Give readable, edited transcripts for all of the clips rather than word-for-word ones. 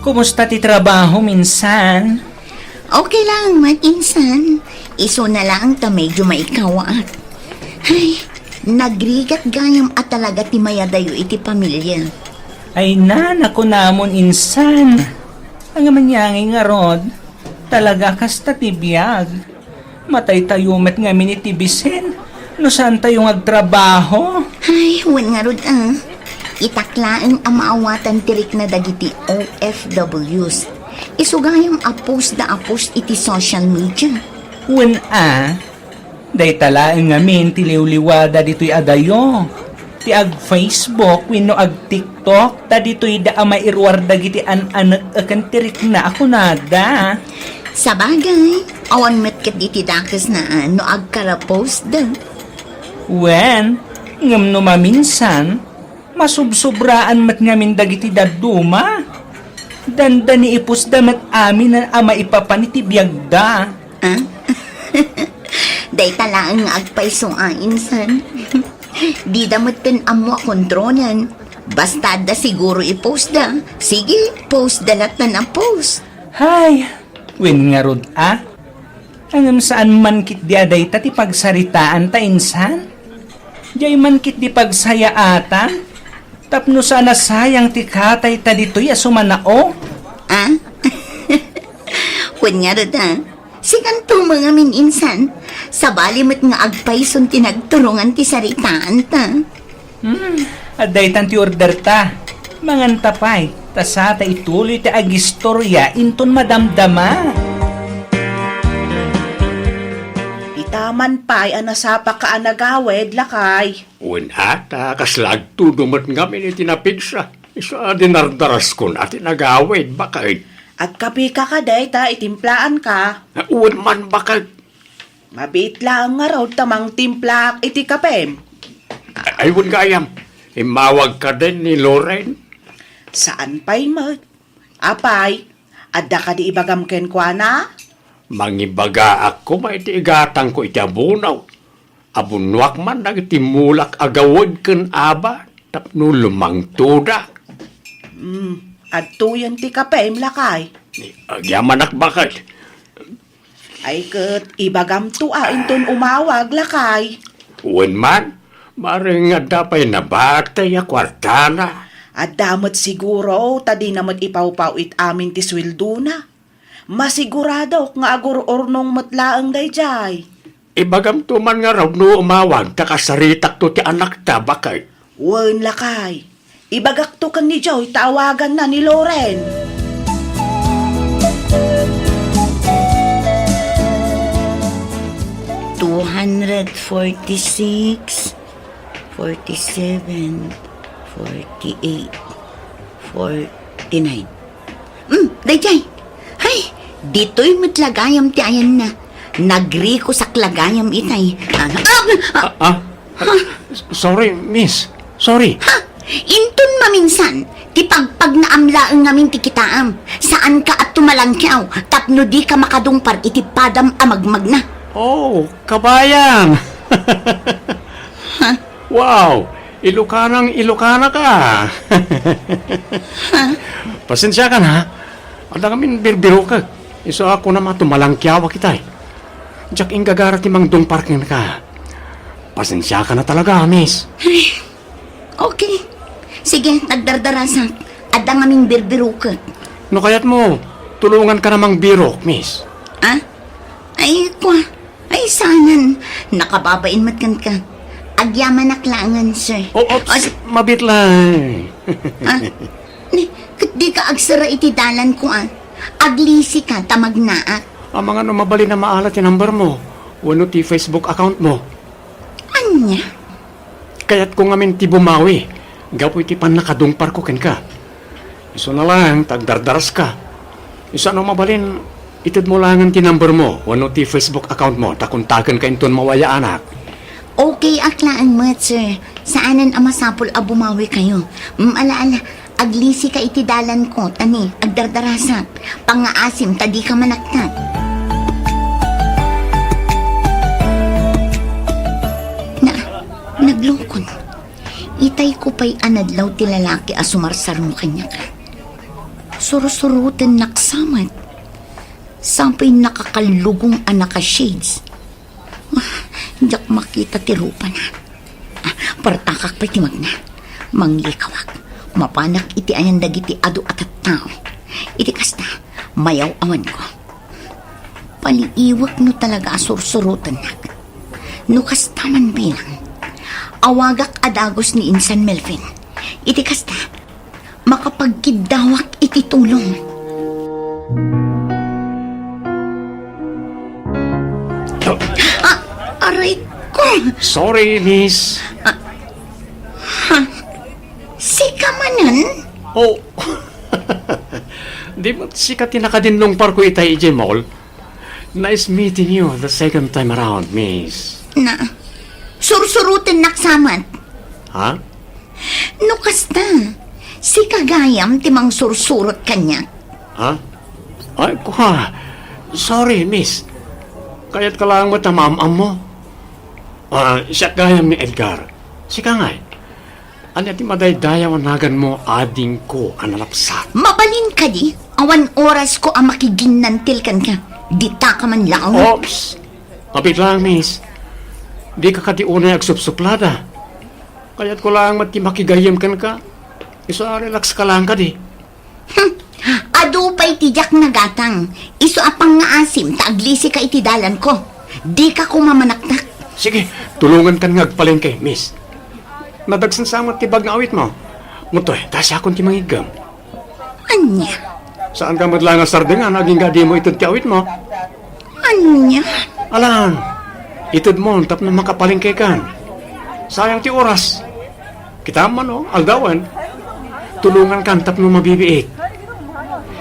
Kumusta ti trabaho minsan? Okay lang, matinsan. Iso na lang ta medyo maikawaat. Ay, nagrigat gayam at talaga ti mayadayo iti pamilya. Ay naku namon insan. Ang manyangi nga rod, talaga kasta tibiyag. Matay tayo met nga minitibisen. No saan tayo agtrabaho? Ay, huwag nga rod Itaklaan ang maawatan tirik na dagiti OFWs. Isugayang apos iti social media. Day talaan nga min ti liwliwada dito'y adayo. Ti ag Facebook, wino ag TikTok, ta dito'y da mairwar dagiti anak akan tirik na ako nada. Sa bagay, awan met kat iti dakas na no agkara-post da. Ngam no maminsan, masubsobraan mat ngamin dagiti daduma. Danda ni ipos da mat amin na ama ipapanitibiyag da. Day talaan nga agpaisoain san. Di damot tin amo kontronan. Basta da siguro i-post da. Sige, post dalat na post. Hay, nga rod Angam saan man kit di aday ta ti pagsaritaan ta insan? Diyay man kit di pagsaya ata? Tapno sana sayang ti katay ta dito'y asumanao? Nga rod Siganto mga mininsan, sa balimot nga agpayson tinagturungan ti saritaan ta. Aday tan ti order ta. Manganta pa'y, ta ituloy ti agistorya inton madamdama. Itaman pa'y anasapa ka anagawed lakay. Ata, kaslag tudumat nga tinapigsa. Isa dinardaras ko na tinagawid, bakit? At kapi ka kaday ta itimplaan ka. Man bakit? Mabit lang nga raw tamang timplak iti kapem. Ayun gayam, imawag ka din ni Loren. Saan pa'y mag? Apay, adda ka di ibagam ken kwa na? Mangibaga ako, maitiigatang ko iti abunaw. Abunwak man nagtimulak agawad ken aba, tapno lumang tuda. At tuyan ti kapem lakay. Agyamanak bakit? Ay ket ibagam tua inton umawag lakay. Man, maring nga dapay nabatay a kwartana. At damot siguro tadi namat ipawpaw it amin ti sweldo na. Masigurado nga agor-ornong matlaang dayjay. Ibagam tuman nga raw no umawag, takasaritak to ti anak ta, bakit? Lakay. Ibagak to kan ni Joy, tawagan na ni Loren. $246, 47, 48, 49. Dayjay, hay, dito'y matlagayam ti ayan na. Nagri ko sa klagayam itay. Sorry, miss. Sorry. Intun maminsan, ti pagpag na amlaang ngamin ti kitaam. Saan ka at tumalangkyaw, tapno di ka makadungpar iti padam amagmag na. Oh, kabayan. Wow, Ilocana ka. Pasensya ka na. Ada kami birbiro ka. Iso ako na matumalangkyawa kita eh. Diyak ingagara ti mang dungparkin ka. Pasensya ka na talaga, miss. Okay. Sige, nagdardarasan. Ada ngaming birbiro ka. No kaya't mo, tulungan ka namang biro, miss. Ay, ay, sanan. Nakababain matkan ka. Agyaman naklangan, sir. Mabit lang. Di ka agsara iti dalan ko, Aglisi ka, tamagnaak. Ang mga mabali na maalat yung number mo. Wano ti Facebook account mo. Anya? Kaya't kung amin ti bumawi, gapoy ti pan nakadungpar ko ken ka. Iso na lang, tagdardaras ka. Isa no mabalin, itid mo lang ti number mo, wano ti Facebook account mo, takuntagan ka inton mawaya anak. Okay, aklaan mo, sir. Saanan ang masapol bumawi kayo? Alaala, aglisi ka iti dalan ko, tani, agdardarasak. Pangaasim, tadi ka manaktak. Naglungkon. Itay ko pa'y anadlaw ti lalaki asumarsar mo kanya ka. sursurutin naksamat. Sampay nakakalugong anak ka shades. Hindi ako makita ti rupa na. Partakak pa timag na. Manglikawak. Mapanak iti ayan dagiti adu at tao. Iti kasta, mayaw awan ko. Paliiwak no talaga sursurutan na. No kastaman bilang. Awagak adagos ni Insan Melvin. Iti kasta, makapagkidawak iti tulong. Aray ko! Sorry, miss. Sika manan? Oh, di ba sikat tinakadinlong parko itay ije mall? Nice meeting you the second time around, miss. Na, sursurutin naksamat. Ha? No kasta, si kagayam timang sursurot kanya. Ha? Ay, kuha. Sorry, miss. Kaya't ka lang matamamam mo. Siya gayam ni Edgar. Sika nga eh. Ano ti madaydayaw nagan mo ading ko analapsat. Mabalin ka di, awan oras ko ang makiginantil kan ka. Dita ka man lang. Oops! Kapit lang, miss. Di ka katiunay agsupsuplada. Kaya't ko lang mati makigayam kan ka. Isa relax ka lang ka di. Ado pa'y tijak na gatang. Iso apang nga asim, taaglisi ka itidalan ko. Di ka kumamanaknak. Sige, tulungan kan ngagpalengke, miss. Nadagsan sa amot tibag na awit mo. Mutoy, tasya akong timangigam. Anya? Saan ka madlang sardengan, naging gadi mo itod ti awit mo? Anya? Alan, itod mo, tap na makapalengke kan. Sayang ti oras. Kita man o, aldawan. Tulungan kan tap no mabibiit.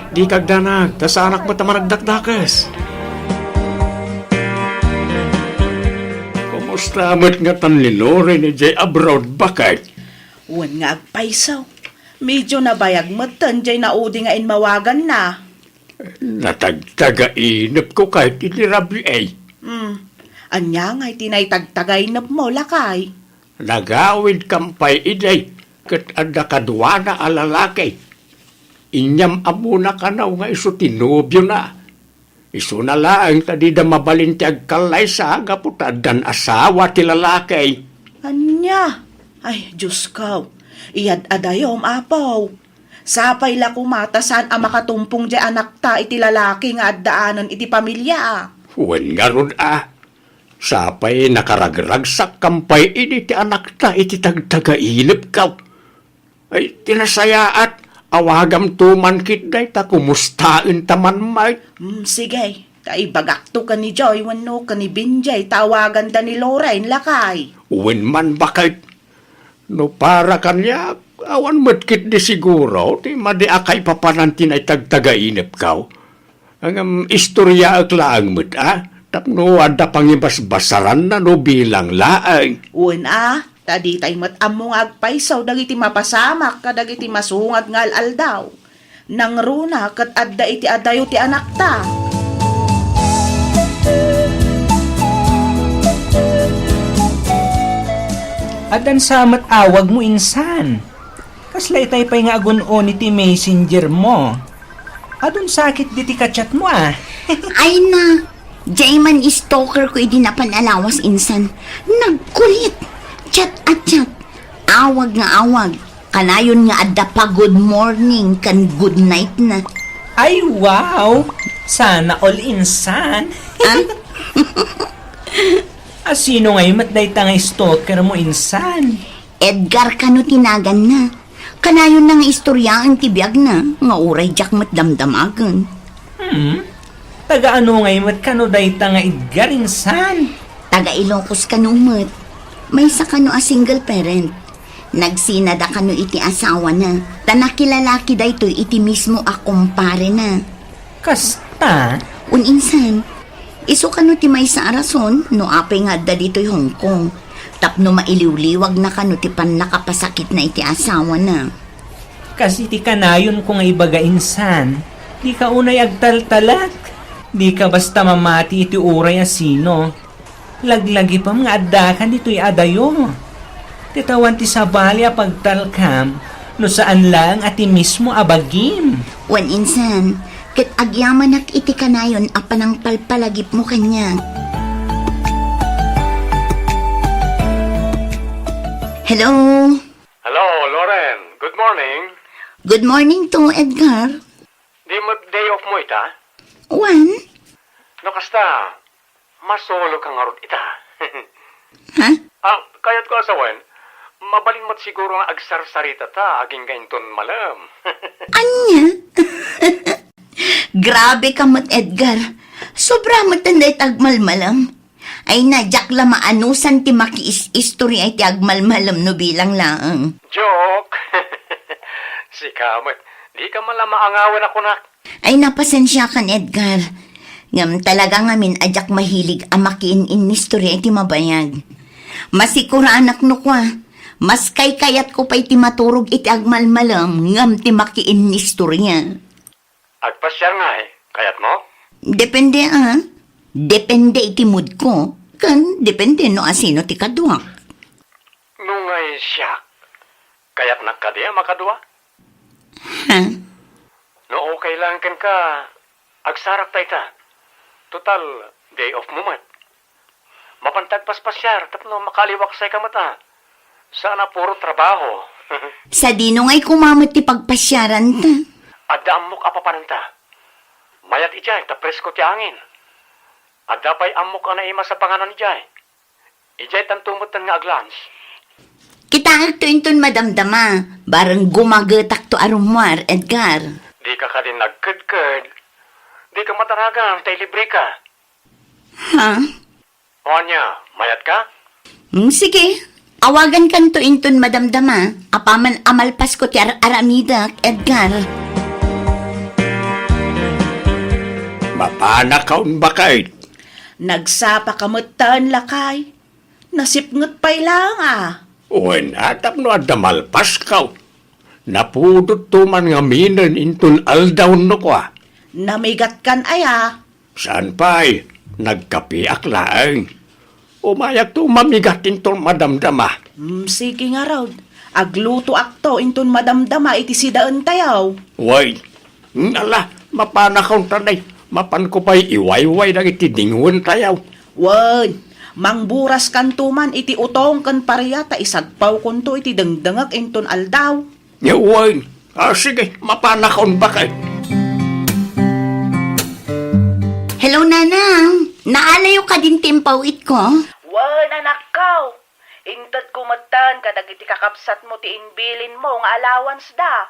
Di kagdanag, ta sa anak mo tamaragdakdakas. Kumusta amat nga tanlinore ni Jay abroad bakit? Wan nga agpaisaw. Medyo nabayag matan jay naudi nga inmawagan na. Natagtagainap ko kahit inirabi ay. Anya nga'y tinaytagtagay na mo lakay. Nagawid kampay iday kat ada kadwa na alalaki. Inyam amuna ka na nga iso tinubyo na. Iso na lang tadi da mabalin ti agkalay sa agaputadan asawa ti lalaki. Anya? Ay, Diyos ko. Iyad adayom apaw. Sapay la kumata saan ang makatumpong di anak ta iti lalaki nga addaanan iti pamilya. Wen nga ron Sapay nakaragragsak kampay ini ti anak ta iti tagtagainip ka. Ay tinasayaat. Awagam tuman kitday ta kumustain taman may. Sige, kaibagakto ka ni Joy wano ka ni Binjay tawagan ta ni Lorraine lakay. Uwin man bakit? No para kanya, awan matkit di siguro, ti madiakay papanantin ay tagtagainip kaw. Ang istorya ak laang mo't tapno ada pangibas-basaran na no bilang laang. Uwan tadi tay matamong agpaisaw dagiti mapasamak kadagiti masungad nga aldaw. Nang runa kat adda iti adayo ti anak ta. Adan samat awag mo insan. Kaslay tay pa'y nga agun-o ti messenger mo. Adun sakit di ti kachat mo Ay na, Jayman stalker ko idinapanalawas insan. Nagkulit. Chat at chat. Awag nga awag. Kanayon nga adda pa good morning kan good night na. Ay wow! Sana all insan. Sino ngayon matday ta nga stalker mo insan? Edgar kano tinagan na. Kanayon na nga istoryaan tibiyag na. Nga uray jak mat damdamagan. Taga ano ngayon mat kano day ta nga Edgar insan? Taga Ilocos kano mat. May sa kano a single parent. Nagsinada kano iti asawa na. Tanakilalaki da ito iti mismo a kumpare na. Kasta? Uninsan, iso kano ti may sa arason no apay nga da dito'y Hong Kong. Tapno mailiwliwag na kano ti pan nakapasakit na iti asawa na. Kasi ti kanayon ko nga ibaga insan. Di ka unay agtaltalak. Di ka basta mamati iti uray asino. Laglagi pa mga adakan dito'y adayo. Titawan ti sabali a pagtalkam, No saan lang ati mismo abagim. Wan insan, kat agyaman ak iti kanayon apanang palpalagip mo kanya. Hello? Hello, Loren. Good morning. Good morning to Edgar. Di mo day off mo ita? Wan? No kasta, masolo ka nga ron ita. Ha? Kayat ko asawan, mabalin mo't siguro nga agsarsarita ta, aging gainton malam. Anya? Grabe ka mo't Edgar. Sobra mo't tanday tagmalmalam. Ay nadyak la maanusan ti makiis-istorya ay ti agmalmalam no bilang laang. Joke! Si Kamot, di ka malamaangawan ako na. Ay napasensya kan Edgar. Ngam talaga ngamin adyak mahilig amakiin in istorya ay ti mabayag. Masikura anak no kwa. Mas kay kayat ko pa'y ti maturog iti agmalmalam ngam ti makiin istorya. Agpasyar nga kayat mo? Depende Depende iti mood ko. Kan depende no asino ti kadwa. Nungay siya, kayat nakadiya makadwa? Ha? No okay lang kan ka, agsarak tayo ta. Total, day off mo mat. Mapantagpaspasyar, tapno makaliwaksay ka mata. Sana puro trabaho. Sa dino nga'y kumamot ti pagpasyaran ta. Adda amok apapananta. Mayat ijay, tapresko ti angin. Adda pa'y amok ana ima sa panganan ijay. Ijay tantumutan nga aglans. Kita agto-inton madamdama. Barang gumagatak to arumwar, Edgar. Di ka ka din nagkad-kad. Di ka mataragan, tay libre ka. Ha? O anya, mayat ka? Sige. Awagan kan to inton madamdama. Apaman amalpas ko ti aramidak, Edgar. Mapana kaun bakay. Nagsapa kamutan lakay. Nasipngot pa'y lang Uwan atap no adda malpas kaw. Napudot tuman nga minan intun aldawn no kwa. Namigat kan Saan pa'y nagkapiak laang. Umayak to mamigat intun madamdama. Sige nga raw. Agluto akto intun madamdama iti sidaan tayaw. Way, nala, mapana kaun tanay. Mapan ko pa'y iwayway na iti dingon tayaw. Wan, mangburas kan tuman iti utong kan pariyata isagpaw kunto iti dangdangag intun aldaw. Way, sige, mapana kaun bakay. Hello, Nanang. Naalayo ka din timpawit ko? Wan, anak kaw. Intad kumatan kadag iti kakapsat mo ti inbilin mo nga allowance da.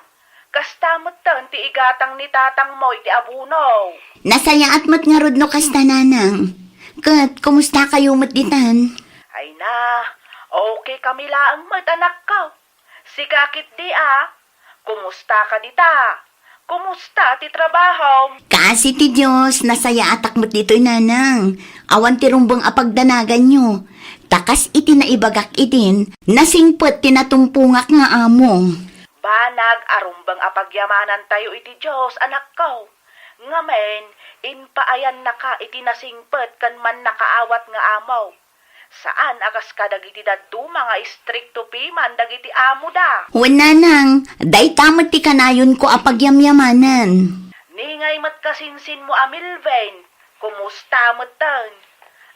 Kasta mo tan ti igatang ni tatang mo iti abuno. Nasaya at mat nga rod no kasta, Nanang. Kat, kumusta kayo mat ditan? Ay na, okay kami laang mat anak kaw. Sikakit di Kumusta ka dita? Kumusta ti trabaho? Kasi ti Diyos, nasaya atak mat dito'y Nanang. Awan ti rumbang apagdanagan nyo. Takas iti naibagak itin, nasingpet tinatumpungak nga amo. Banag arumbang apagyamanan tayo iti Diyos, anak ko. Ngamen, inpaayan na ka iti nasingpet kan man nakaawat nga amaw. Saan akas ka dagiti daddu mga stricto piman dagiti amo da? Nanang, day tamot ti kanayon ko apagyamyamanan. Ningay mat kasinsin mo Milven, kumusta mo tan?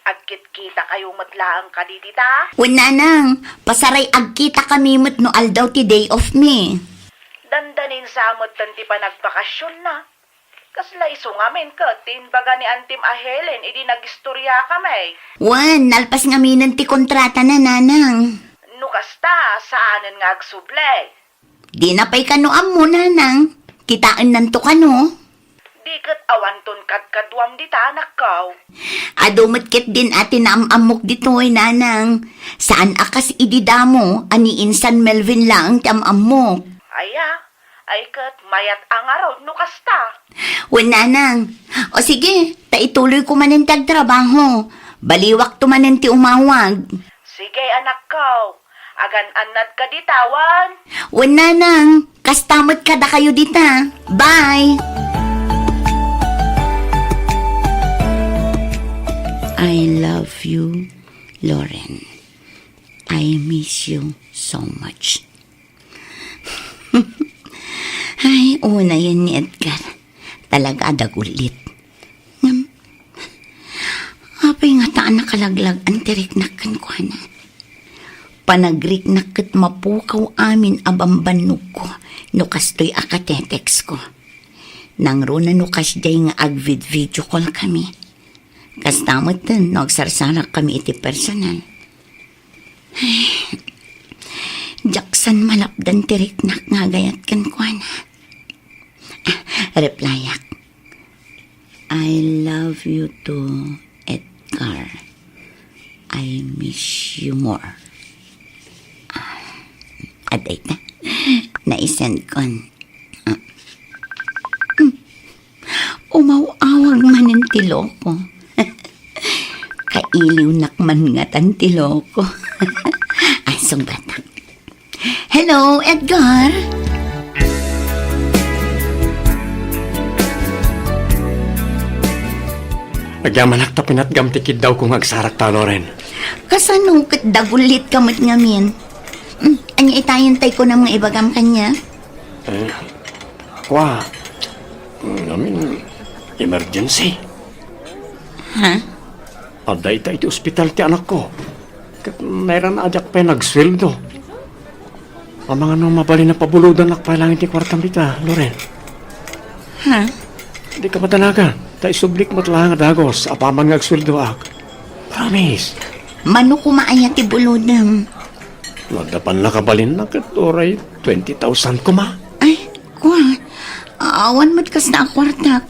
Agkit-kita kayo matlaang kadidita? Nanang, pasaray agkita kami mat no aldaw ti day off me. Dandanin sa amot tan ti panagpakasyon na. Kasla isungamin ka, tinbaga ni Antim Ahelen, idi nagistorya kami. Nalpas nga minan ti kontrata na, Nanang. Nukasta, saanan nga agsuble? Di na pa'y kanuam mo, Nanang. Kitaan nanto kano. Di kat awanton kadkadwam dita, anak ko. Adumatkit din atin na amamok dito'y, Nanang. Saan akas ididamo, ani insan Melvin lang ti amamok. Ay kat mayat ang araw, nukasta. Nanang. O sige, taituloy ko manin tagtrabaho. Baliwak to manin ti umawag. Sige, anak ko. Agan-anad ka ditawan. Nanang, kastamot kada kayo dita. Bye! I love you, Lauren. I miss you so much. Ay, una yan ni Edgar. Talaga dagulit. Apay nga taan nakalaglag ang tiriknakan ko na. Panagrik na kat mapukaw amin abambanug ko no kastoy akatetex ko. Nang runa no kasday nga agvid video call kami. Kastamot din, nagsarsarak kami iti personal. Ay, Jackson malapdan tiriknak nga gayat kan ko na. Replyak. I love you too, Edgar. I miss you more. Aday na. Naisend kon. Umawawag man ang tiloko. Kailiw nakman nga tan tiloko. Asong bata. Hello, Edgar. Nagyamanak ta pinatgam tikid daw kung agsarak ta, Loren. Kasano kat dagulit kamot ngamin? Anya itayantay ko ng mga ibagam kanya? Kwa, namin, emergency. Ha? Aday ta iti ospital ti anak ko. Kat mayroon ajak pa nagsweldo. Ang mga nung mabali na pabuludan nakpailangan ti kwartam dita, Loren. Ha? Di ka matanagan. Ta isublik mo't lang dagos. Apaman ngagsweldo ak. Promise. Mano kumaaya ti bulodam? Nagdapan na kabalin na kat oray 20,000 kuma. Ay, kwa. Awan mo't kas na akwartak.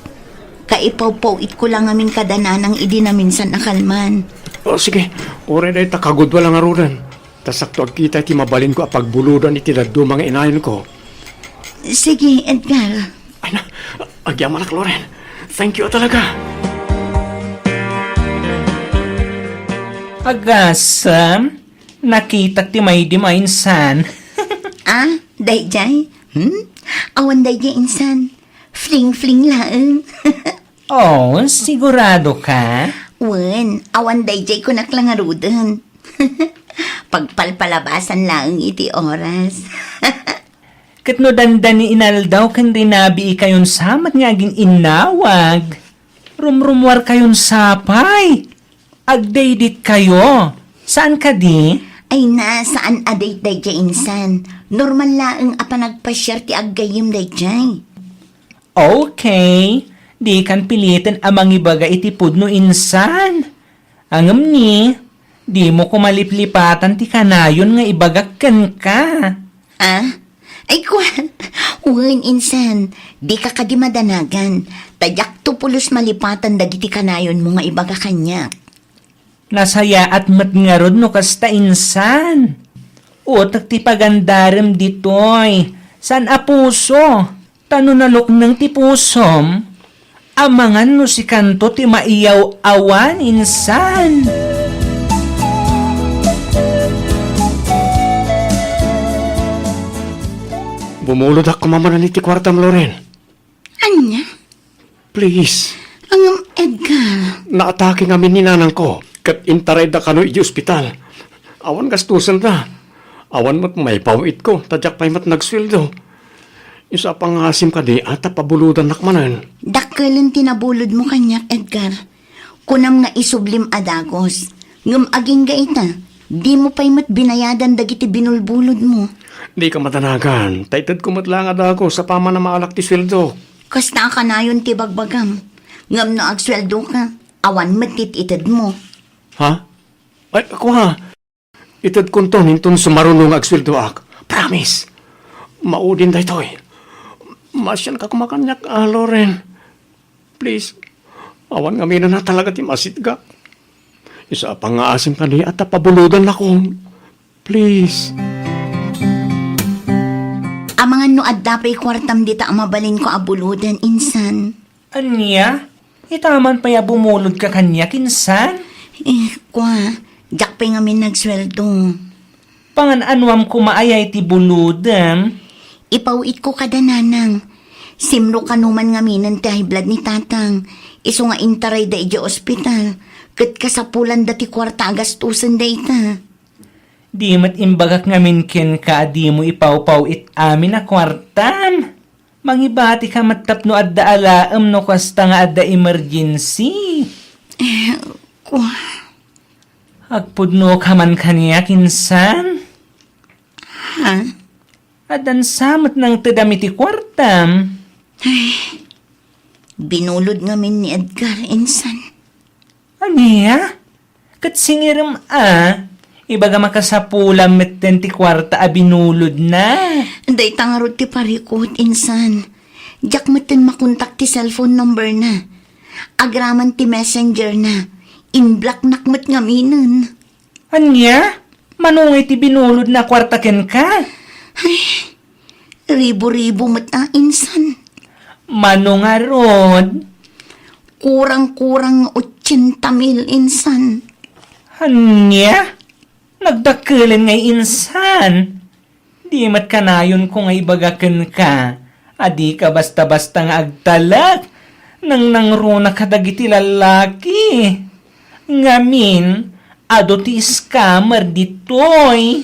Kaipaw-pawit ko lang amin kadananang idi na minsan akalman. O sige, oray day takagudwa lang aruran. Tasakto agkita ti mabalin ko apagbuludan iti daddo mga inayon ko. Sige, Edgar. Ay na, agyaman na, Loren. Thank you talaga. Agasam, nakita ti may di mainsan. Ah, dayjay? Awan dayjay insan. Fling-fling laeng. Oh, sigurado ka? Wen, awan dayjay ko naklangarudan. Pagpalpalabasan laeng iti oras. Kat no dandan ni inaldaw kan rinabi kayon samat nga aging inawag. Rumrumwar kayon sapay. Agdaydit kayo. Saan ka di? Ay na, saan aday dayjay insan? Normal laeng apanagpasyar ti aggayim dayjay. Okay. Di kan pilitan amang ibaga iti pudno insan. Angam ni, di mo kumaliplipatan ti kanayon nga ibagakkan ka. Ah? Ay kwa, uwan insan, di ka kadimadanagan. Tadyak to pulos malipatan dagiti kanayon mo nga ibaga kanya. Nasaya at matngarod no kasta insan. Utak ti pagandarem ditoy. San a puso? Tano nalok ng ti pusom? Amangan no si kanto ti maiyaw awan insan. Bumulod ako mamanan iti kwartam, Loren. Anya? Please. Ang Edgar. Naatake nga min ni nanang ko. Kat intaray da kano iti ospital. Awan gastusan ta. Awan mo't may pawit ko. Tadyak pa'y mat nagsweldo. Isa pang asim ka di ata pabuludan nakmanan. Dakkelin tinabulod mo kanya, Edgar. Kunam nga isublim adagos. Ngam aging gaita. Di mo pa'y mat binayadan dagiti binulbulod mo. Di ka matanagan. Taitad kumatlangad ako sa pama na maalak ti sweldo. Kasta ka na yun ti bagbagam. Ngam no agsweldo ka. Awan matititid mo. Ha? Ay, ako ha. Itad kunton hintun sumarunong agsweldo ak. Promise. Maudin da ito'y. Masyan ka kumakanyak, Loren. Please. Awan nga mina na talaga ti masit ka. Isa pang aasim ka di at pabuludan ako. Please. Amangan no addapay kwartam dita mabalin ko abuludan insan. Anya? Itaman pa ya bumulod ka kanya kinsan? Kwa, jakpay nga min nagsweldo. Pangan anwam kumaayay ti buludem? Ipawit ko kada nanang. Simro kanuman nga minan ti high blood ni tatang. Iso nga intaray da iji ospital. Kat kasapulan dati kwarta agastusan da ita. Di mat imbagak ngamin ken ka di mo ipaw-paw it amin na kwartam. Mangibati ka matapno adda alaam no kasta nga adda emergency. Agpudno ka man kaniya kinsan. Ha? Adan samot ng tadamiti kwartam. Binulod ngamin ni Edgar, insan. Aniya? Katsingiram Ibaga makasapulam met 20 kwarta binulod na. Day tangarod ti parikot, insan. Diyak matin makontak ti cellphone number na. Agraman ti messenger na. In-block nakmat ngaminan. Anya? Manungay ti binulod na kwarta ken ka? Ribo-ribo mata, insan. Manungarod. Kurang-kurang 80,000, insan. Anya? Nagdakilan ngay insan. Di mat kanayon kung ay bagaken ka. Adi ka basta-basta nga agtalak. Nang nangruna kadagiti lalaki. Ngamin, ado ti scammer ditoy.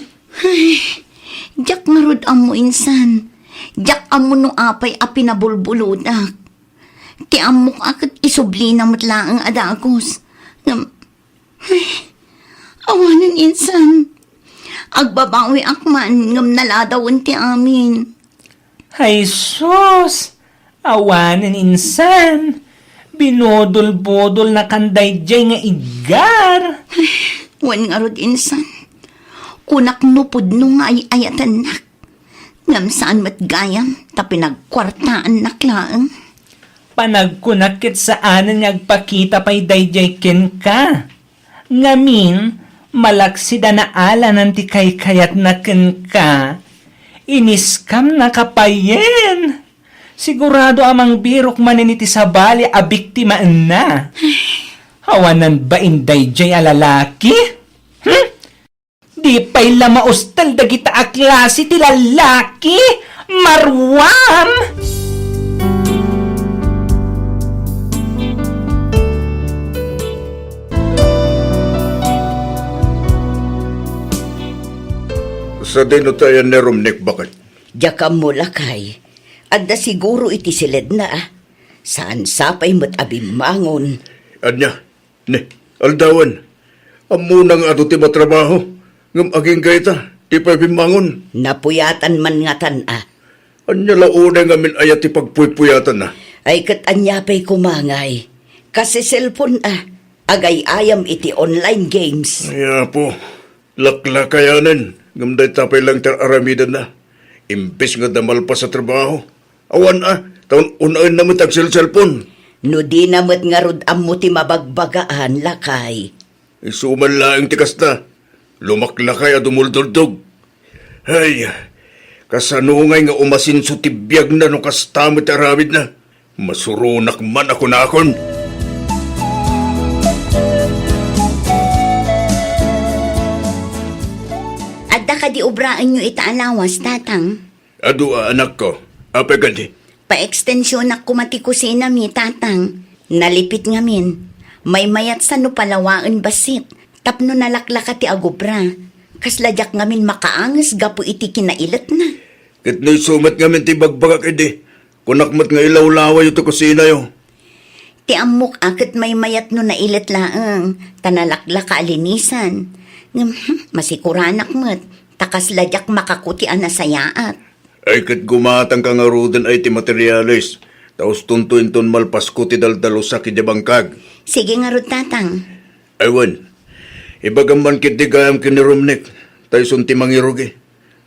Diyak ngarod amo, insan. Diyak amo no apay a pinabulbuludak. Ti amok akit isubli na matlaang adagos. Awanan, insan. Agbabawi akman ngam naladawon ti amin. Ay sus! Awanan insan! Binodol-bodol na kanday jay nga igar! Wan nga rod, insan. Kunak nupod no nga ay ayatan nak. Ngam saan matgayam, ta pinagkwartaan naklaang. Panagkunakit saan nga agpakita pa'y dayjay ken ka. Ngamin, malaksida na ala nanti kay kayat na ken ka. Iniskam na kapayen. Sigurado amang birok maniniti sa bali a biktima na. Hawanan ba inday jay alalaki? Di pa'y lamaustal dagita a klase ti lalaki. Marwam! Sa dinutayan ni Romnick, bakit? Diyak mo lakay. Adda siguro iti silid na Saan sapay mat abimangon. Anya, aldawan. Amunang ato ti matrabaho. Ngam aging gaita, ti pa bimangon. Napuyatan man nga tan Anya launay ngamin ayat ti pagpuypuyatan na. Ay kat anyapay kumangay. Kasi cellphone agay ayam iti online games. Kaya po, laklakayanan. Ngam day tapay lang aramidan na. Imbes nga damal pa sa trabaho. Awan taon unain naman tag cellphone. No di namat nga rod amo ti mabagbagaan lakay. Isuman laing tikas na. Lumaklakay at umuldurdog. Ay, kasanungay nga umasin so tibiyag na no kastamot aramid na. Masurunak man ako na akon. Adda ka di obraan nyo itaalawas, tatang. Adu anak ko, apa ganti? Pa-extensyon na kumatikusina mi, tatang. Nalipit ngamin. May mayat sa no palawaan basit. Tapno nalaklaka ti agubra. Kasladyak ngamin makaangas gapo iti kinailat na. Kat na'y sumat ngamin ti bagbagak edi. Kunakmat nga ilawlaway ito kusina yo. Ti amok akit may mayat no nailat laang. Tanalaklaka alinisan. Masikuranak mo't. Takasladyak makakutian na sayaat. Ay kat gumatang ka nga rudan ay ti materialis. Taos tuntuin ton malpasko ti daldalo sa kidabangkag. Sige nga rod, tatang. Aywan, ibagaman kit di gayam kinirumnik. Tayo sunti mangirugi.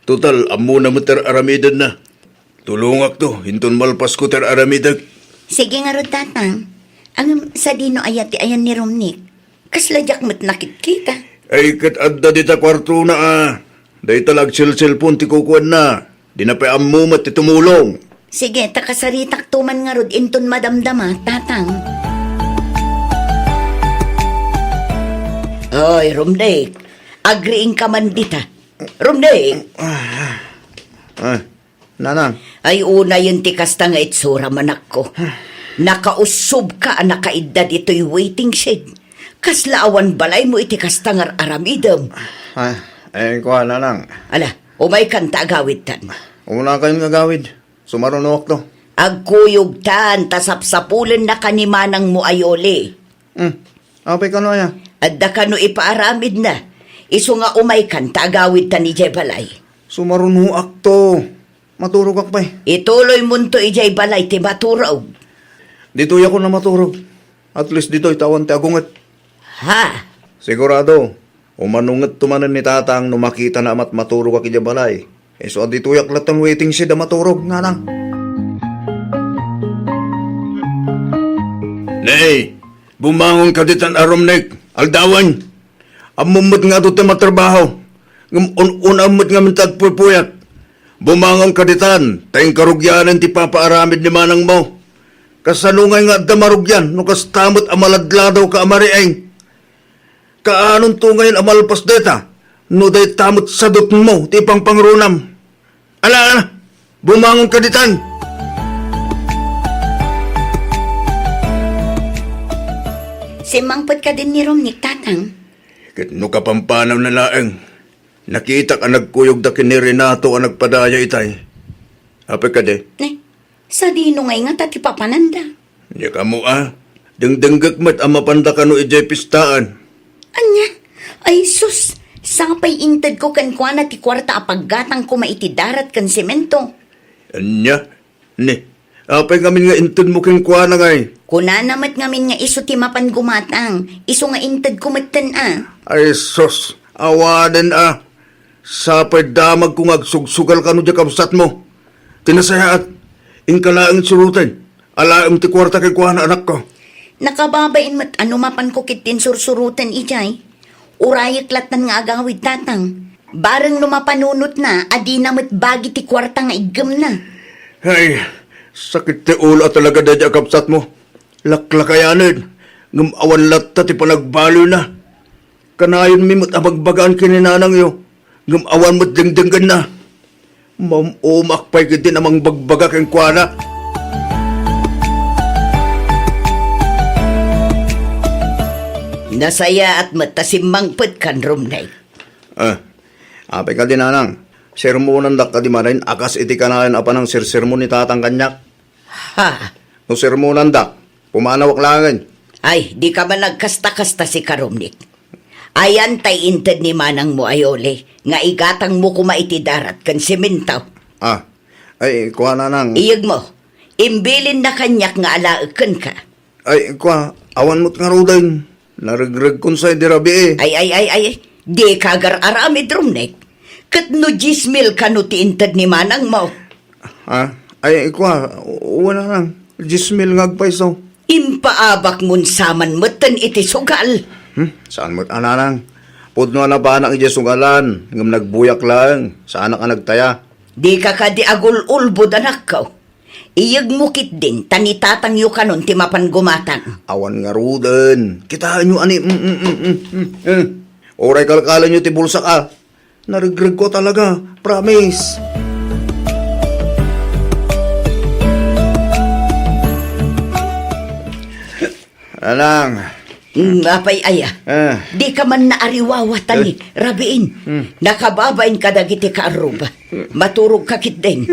Total, amo na mater aramidan na. Tulungak to, hinton malpasko ter aramidag. Sige nga rod, tatang. Ang sa dino ayati ayan ni Romnick. Kasladyak mo't nakikita. Ay kat adda dita kwarto na Day talag cellphone ti kukuan na. Di na pa amo mat ti tumulong. Sige, takasaritak tuman nga rod inton madamdama, tatang. Oy, Romnick. Agriing ka man dita. Romnick. Nanang. Ay una yun ti kasta nga itsura manak ko. Nakausob ka nakaidad ito'y waiting shed. Kaslaawan balay mo iti kasta nga aramidam. Ay, kuha na lang. Ala, umay kanta agawid tan. Una kayong gagawid. Sumarunok to. Agkuyog tan, tasapsapulan na kanimanang mo ayole. Apay ka no ya. Adda ka no ipaaramid na. Iso nga umay kan, tagawid ta ni Jay Balay. Sumarunuak to. Maturog akpay. Ituloy mo to ijay balay, ti maturaw. Dito ako na maturog. At least dito itawan ti agunget. Ha? Sigurado. Umanunget tumanan ni tatang no makita na amat maturog ak balay. So dito yak latang waiting siya da maturog nga lang. Nay, bumangon ka ditan aromnek, aldawan. Amumot nga doon matrabaho. Unamot nga mintag pupuyat. Bumangon ka ditan, tayong karugyanan ti papaaramid ni manang mo. Kasanungay nga damarugyan, no kastamot amaladladaw ka amarieng. Kaanon to ngayon amalpas deta, no day tamot sadot mo, ti pangrunam. Ala, bumangon ka ditan. Simangpot ka din ni Romnick, tatang. No kapampanaw na laeng. Nakita ka nagkuyog da kini Renato ang nagpadaya itay. Apa ka de? Sa dino ngay nga tati papananda. Niya ka mo Dengdenggak mat ang mapanda ka no ijay pistaan. Anya? Ay sus, sapay intad ko kan kwa na ti kwarta apaggatang ko maitidarat kan semento. Anya? Ni, apay ngamin nga intun mo keng kwa na ngay. Kuna namat ngamin nga iso ti mapan gumatang, iso nga intad ko matan Ay sos, awaden Sapay damag kung agsugsugal ka no di kapsat mo. Tinasayaat, ingkalaang surutan. Alaang ti kwarta kay kwa na anak ko. Nakababain mat ano mapan ko kitin sursurutan ijay. Urayat latan nga agawid tatang. Barang lumapanunot na, adi na mat bagi ti kwarta nga igam na. Ay, sakit ti ulo talaga da di kapsat mo. Laklakayanin, ngumawan latta ti panagbalo na. Kanayon mi mo't abagbagaan kininanang yo. Ngumawan mo't dingdinggan na. Umakpay ka din amang bagbaga keng kwana. Nasaya at matasimangpot kan Romnick. Apay ka din anang. Sermonan dak ka di marain, akas iti kanayan apa ng sirsermon ni tatang kanyak. Ha? No sermonan dak, pumanawak langan. Ay, di ka ba nagkasta-kasta si Karomnik? Ayan tay inted ni manang mo ayole, nga igatang mo kumaitidarat kan sementaw. Ay, kuha na nang. Iyag mo, imbilin na kanyak nga alaakan ka. Ay, kuha, awan mo't nga rudayn. Narigrag kun sa'y dirabi Ay, di kagar aramid Romnick. Kat no 10,000 ka no ti inted ni manang mo. Ay, kuha, wala nang. 10,000 ngagpaiso. Impaabak mun saman matan iti sugal. Saan mo't ananang? Pudno na ba anak iti sugalan? Ngam nagbuyak lang. Saan ka nagtaya? Di ka di agul-ulbod anak ko. Iyag mukit din, tanitatang yu kanon ti mapan gumatang. Awan nga rudan. Kitaan nyo, ani. Oray kalakalan nyo ti bulsa ka. Narigrag ko talaga. Promise. Anang. Apay aya. Di ka man naariwawa tani, rabiin. Nakababain ka dagiti ka aruba. Maturog ka kit din.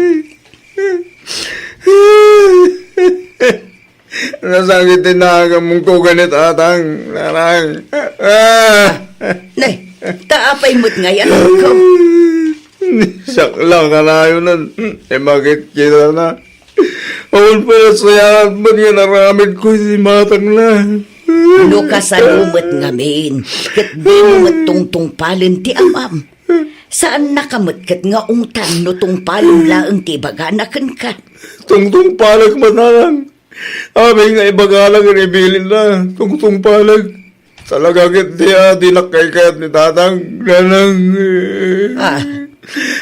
Nasakit din na mong ko ganit atang. Narang. Nay, taapay mo't ngayon ko. Sakla ka na yun nun. Bakit kita na? Awal pala sayaan mo niya naramid ko si matang lang. No kasalumot ngamin, kat di mo matungtung palin ti amam. Saan nakamot kat nga ungtan no tung palin laang ti baganakan ka? Tungtung palag manalang. Aming nga ibagalang inibilin na. Tungtung palag. Salagagit diya, dinakaykayat ni tatang. Ganang.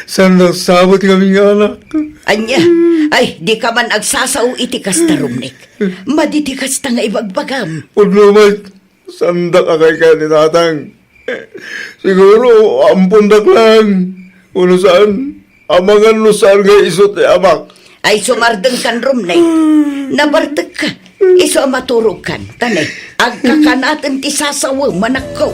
Saan nagsabot kami nga anak? Anya, ay, di ka man agsasaw iti kasta Romnick. Maditi kasta nga ibagbagam. Pudlumat, sandak akay kaya ni tatang. Siguro, ampundak lang. Uno saan? Amangan no saan nga isot ni amak. Ay, sumardeng kan Romnick. Nabartag ka. Iso maturog kan. Tanay, agkakanatan ti sasawa manakaw.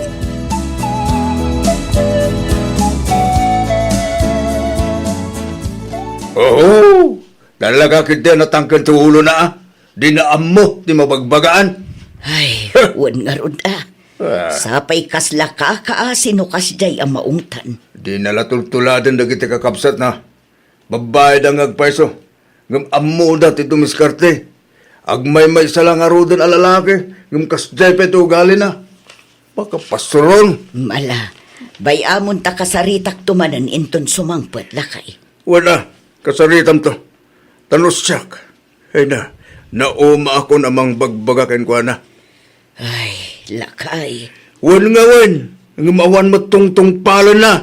Oh, Talaga kita natangkan sa ulo na ah. Dinaam mo, di mabagbagaan. Ay, wan nga rod Sapay kasla ka sinukas jay ang maungtan. Di nalatultuladan na kita kakapsat na. Babayad ang agpaiso. Ngam amo na ti dumiskarte. Agmay-may salang arudan alalaki. Ngam kasjay pa ito ugali na. Baka pasuron. Mala, bayamon ta kasaritak tumanan inton sumangpet lakay. Wala, kasaritam to. Tanos siyak. Ay na, nauma ako namang bagbagakin ko na. Ay, lakay. Wan nga wan, ngam awan mo tungtung pala na.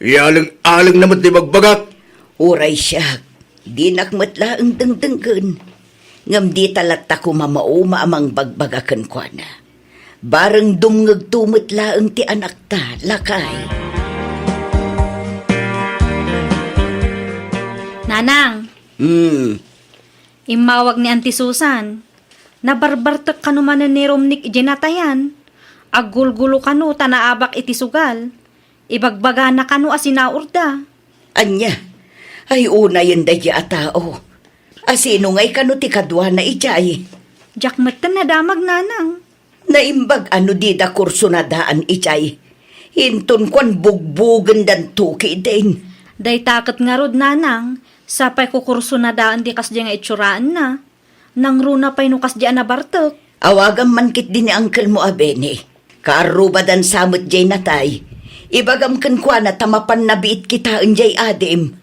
Ialing-aling naman di bagbagak. Uray siya, di nakmatla ang dengdenggan. Ngam di talata ko mamauma amang bagbagakan ko na. Barang dumngag tumatla ang ti anak ta, lakay. Nanang, imawag ni Auntie Susan. Nabarbartek kanumanan ni Romnik ijenatayan. Agulgulo kanu tanaabak iti sugal. Ibagbaga na kanu asinaurda. Anya, ay una yun daya tao. Asino ngay kanu ti kadwa na ijay. Jak matan na damag nanang. Naimbag ano di da kurso na daan ijay. Hinton kwan bugbugan dan tuki din. Day takot nga rod nanang. Sapay ko kurso na daan di kas nga itsuraan na. Nang runa pa'y nukas di anabartek. Awagan man kit din ni uncle mo abene. Karubadan samot jay natay. Ibagam kan kwa na tamapan na biit kita jay adim.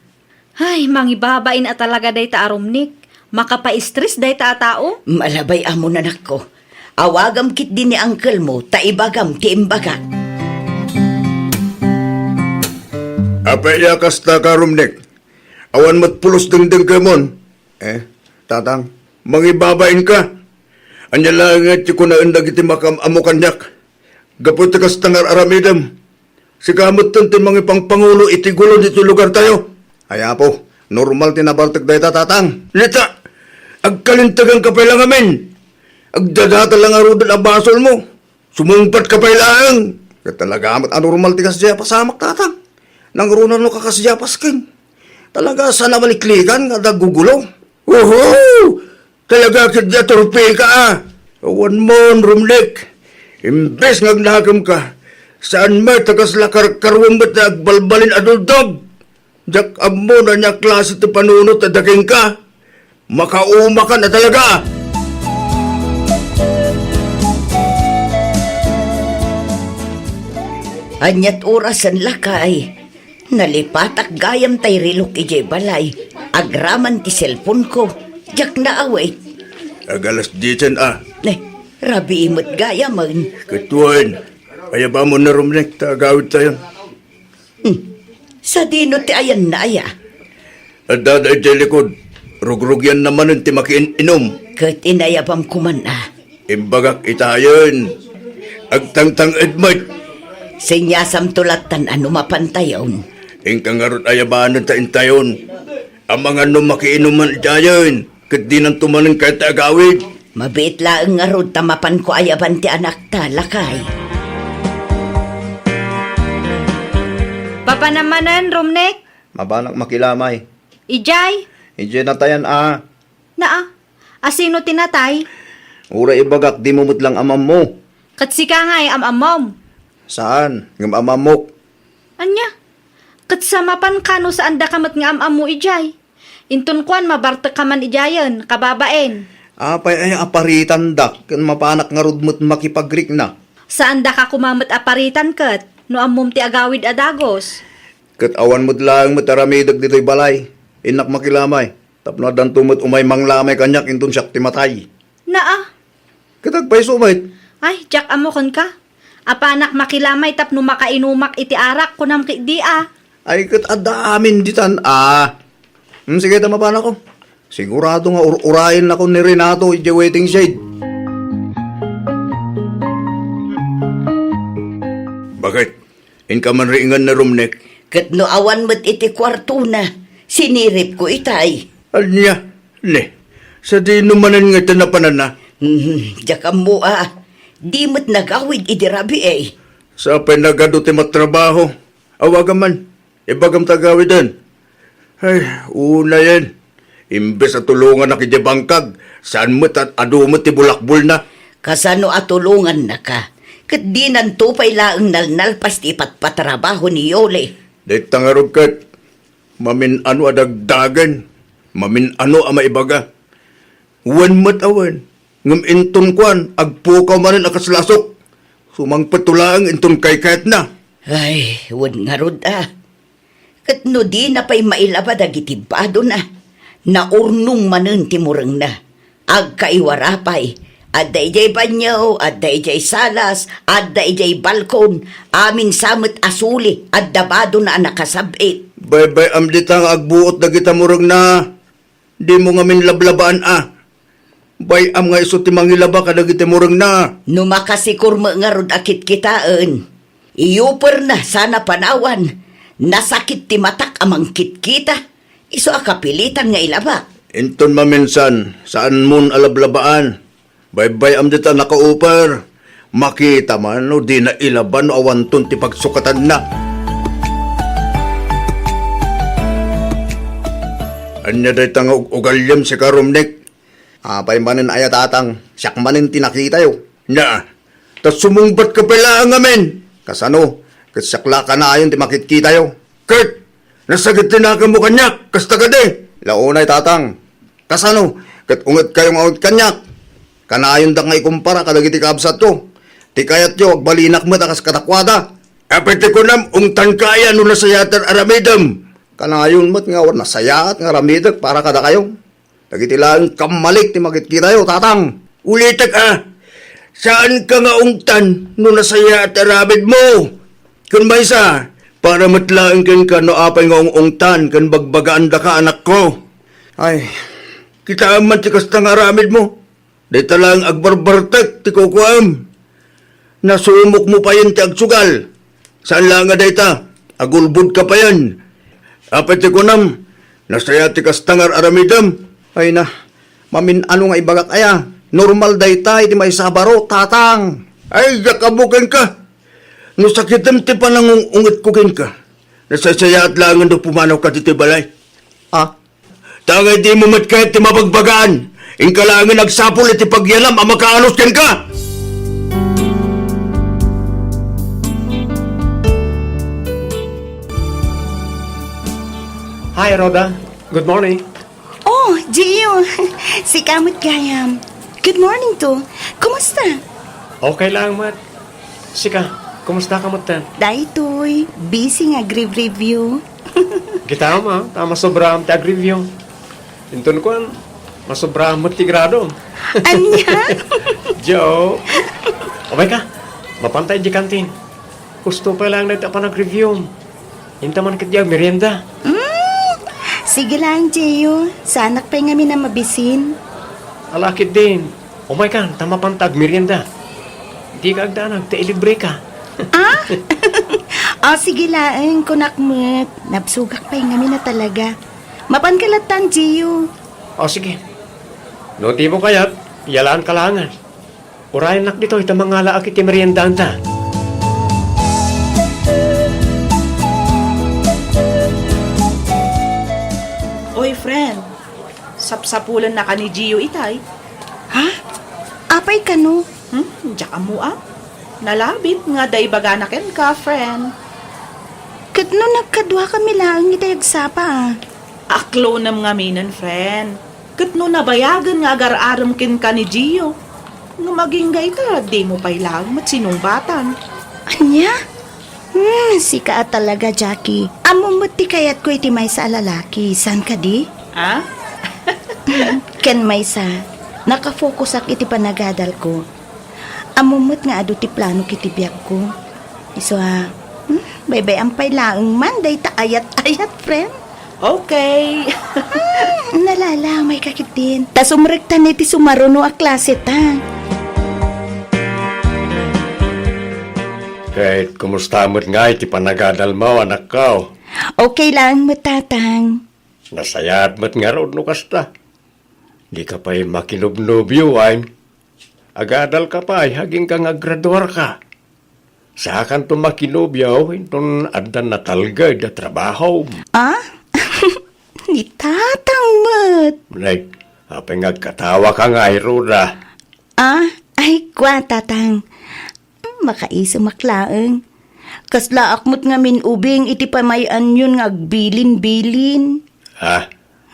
Ay, mangibabain at talaga day ta arumnik. Makapa-stress day ta tao. Malabay amo na nako. Awagam kit din ni uncle mo, taibagam ti imbaga. Apaya kasta karumnik. Awan mat pulos dengdeng kemon. Tatang, mangibabain ka. Anya lang nga ko na undag iti makam amukanyak. Gapot kas tangar aramidam. Sikamot tantin mga pangpangulo iti gulo dito lugar tayo. Ay po, normal tinabartag dahi tatang. Lita, agkalintagan ka pa lang amin. Agdadata lang arudan ang basol mo. Sumungpat ka pa lang. Talaga amat anormal tikas diya pasamak tatang. Nang runan no kakasya paskin. Talaga sana maliklikan nga nagugulo. Woohoo! Talaga kidya torpe ka ah. Awan mo, Rumlik. Imbes nga nagnakam ka. Saan may tagas lakar karwang ba't nagbalbalin aduldog? Jak amo na niya klase ti panunot na daking ka. Makauma ka na talaga. Anyat orasan lakay. Nalipatak gayam tay rilok ijay balay. Agraman ti cellphone ko. Jak na away. Agalas diyan ah. Rabi imot gayaman. Katuan. Kaya ba mo na Rumlik, tagawid tayo. Sa dino ti ayan na aya. At daday di likod. Rugrugyan naman ang timakiin inom. Kat inayabam kuman Imbagak itayon. Agtangtang edmat. Sinyasam tulatan ano mapantayon. Ingkang arot ayabanan ta intayon. Ang mga makiinuman itayon. Kat di nang tumanin kahit agawid. Mabit laang nga rod tamapan ko ayaban ti anak ta, lakay. Papa namanan, Romnek. Mabanak makilamay. Ijay. Ije na tayan Naa. Asino tinatay? Ura ibagak di mumut lang amam mo. Katsika nga ay amamom. Saan? Ngam amam mo. Anya? Katsamapan kano saan da kamat nga amam mo ijay. Intun kwan mabartek ka man ijayan, kababaen. Apay ay aparitan dak. Kan mapanak nga rudmut makipagrik na. Saan da ka kumamat aparitan kat? No amom ti agawid adagos. Kat awan mo't lang mataramidag dito'y balay. Inak makilamay. Tapno dan tumot umay manglamay kanyak intun siyak timatay. Naa. Katagpay sumait. Ay, jak amokon ka. Apanak makilamay tapno makainumak iti arak kunam ki di Ay kat adamin ditan sige tama pa na ko. Sigurado nga urain ako ni Renato iti waiting shade. Bakit? Inka man ringan na Rumlik. Kat no awan mo't iti kwarto na. Sinirip ko itay. Anya? Ne? Sa di numanan nga tanapanan na. Jakam mo Di mo't nagawid iti rabi Sa pinagado ti matrabaho. Awagan man. Ibagam tagawidan. Ay, una yan. Imbes at tulungan na kiti bangkag, saan mo't at adu mo't tibulakbol na. Kasano atulungan na ka? Kat di nantupay laang nalnal pasti patpatrabaho ni Yole. Dahit tangarog kat, mamin ano adagdagan, mamin ano ang maibaga. Wan mo't awan, ngam inton kwan, agpukaw manin akaslasok. Sumang patulaang inton kay kahit na. Ay, wad nga rod Kat no di na pa'y mailabad agitibado na. Naurnong manen timurang na. Ag kaiwarapay. Adda ijay banyaw, adda ijay salas, adda ijay balkon. Amin samot asuli, adda bado na nakasabit. Bay-bay amditang agbuot na kita murang na. Di mo nga min lablabaan Bay am nga iso timangilaba kada kita murang na. No makasikur mo nga rod akit kitaan. Iyuper na sana panawan. Nasakit ti matak amang kitkita. Iso akapilitan nga ilaba. Inton maminsan, saan mon alablabaan? Bay-bay amdita nakaupar. Makita man no di na ilaban o awanton ti pagsukatan na. Anya day tanga ugalyam si Karumnik. Apay manin ayat atang, siyak manin tinakita yo. Na, tas sumungbat ka pala ang amin. Kasano, kasyakla ka na ayon ti makitkita yo. Kurt, nasagit din na ka mo kanyak, kasta ka de. Launay tatang, kasano, kat ungat kayong awit kanyak. Kanayon da nga ikumpara kadagiti kabsat ko. Ti kayat yo, agbalinak mo takas katakwada. Apete ko nam, ungtan kaya no nasayatar aramidam. Kanayon mo't nga war nasayat nga ramidag para kada kayo. Dagiti lang kamalik ti makitkita yo, tatang. Ulitak saan ka nga ungtan no nasayat aramid mo? Kun may sa, para matlaan ka no apay nga ungtan kan bagbagaan da ka anak ko. Ay, Kita aman ti kasta nga aramid mo. Day talang agbarbartek ti kukuam. Nasumok mo pa yun ti agsugal. Saan lang nga day ta? Agulbud ka pa yan. Apet ti kunam, nasaya ti kasta nga aramidam. ay na, mamin ano nga ibagak aya. Normal day tay ti may sabaro, tatang. Ay, yakabukin ka. No sakitam ti panangung unget kukin ka. Nasasayat lang do pumanaw ka ti balay. Ah, Tangay di mo matkahit ti mabagbagaan. Ingkalangan nagsapul iti pagyalam ang makaanos ken ka. Hi, Rhoda. Good morning. Oh, Gio. Si Kamot Gayam. Good morning to. Kumusta? Okay lang, Mat. Sika, kumusta ka, Mat? Daytoy, busy nga review. Kita ma, tama sobra ang tag-review. Inton ko, masobra mo ti grado. Anya? Joe. Okay ka, mapantay di kantin. Gusto pa lang na ito pa nag-review. Hinta man kitiyag merienda. Sige lang, Gio. Sanak pa nga na mabisin. Alakit din. Oh my God, tama pang tag merienda. Di ka agdanag, te-ilibre ka. Oh, sige lang, kunakmet. Napsugak pa nga na talaga. Mapankalatan, Gio. O sige. Nuti mo kayat, yalaan kalangan. Urayan nak dito, ito mga laakit yung merienda anta. Oy, friend. Sapsapulan na ka ni Gio itay. Ha? Apay ka no? Diyak mo Nalabit nga day baga na ken ka, friend. Kat no nagkadwa kami lang itayagsapa Aklo nam nga minan, friend. Kat no nabayagan nga agar-aram ken ka ni Gio. Nga maging gayta, di mo pa'y lang matsinungbatan. Anya? Sika talaga, Jackie. Amumuti kayat ko iti may sa lalaki. San ka di? Ha? Ken may sa, nakafocus ak iti panagadal ko. Amumut nga adu ti plano kiti biyak ko. Iso baybay ampay laang man, day ta ayat-ayat, friend. Okay. Nalala, may kakit din. Tas umrektan iti sumaruno a klase ta. Kahit kumusta mo't nga iti panagadal mo, anak ko. Okay lang, matatang. Nasayat mo't nga ron no kasta. Di ka pa'y makinubnubyo, ay. Agadal ka pa, ay haging kang agraduar ka. Sa akan to makinubyo, itong andan na talgay na trabaho. Ah? Ni tatang mat. Nay, apay nga katawa ka nga, Roda. Ay, kwa tatang. Makaisa maklaang. Kasla akmot nga min ubing iti pamayan yun nga agbilin-bilin. Ha?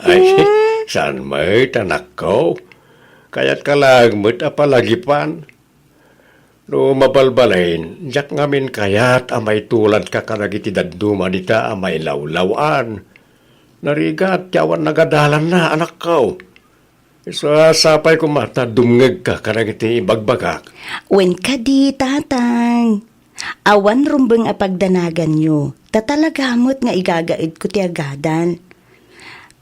Ay, saan may tanak ko? Kaya't kalagmot apalagipan. No mabalbalain, jak ngamin kayat amay tulad ka karagiti daduma dita amay lawlawan. Narigat, yawan nagadalan na anak ko. Isa sapay ko mata, dumngeg ka karagiti bagbagak. Wen ka di, tatang. Awan rumbeng apagdanagan nyo. Tatalagamot nga igagaid ko ti agadan.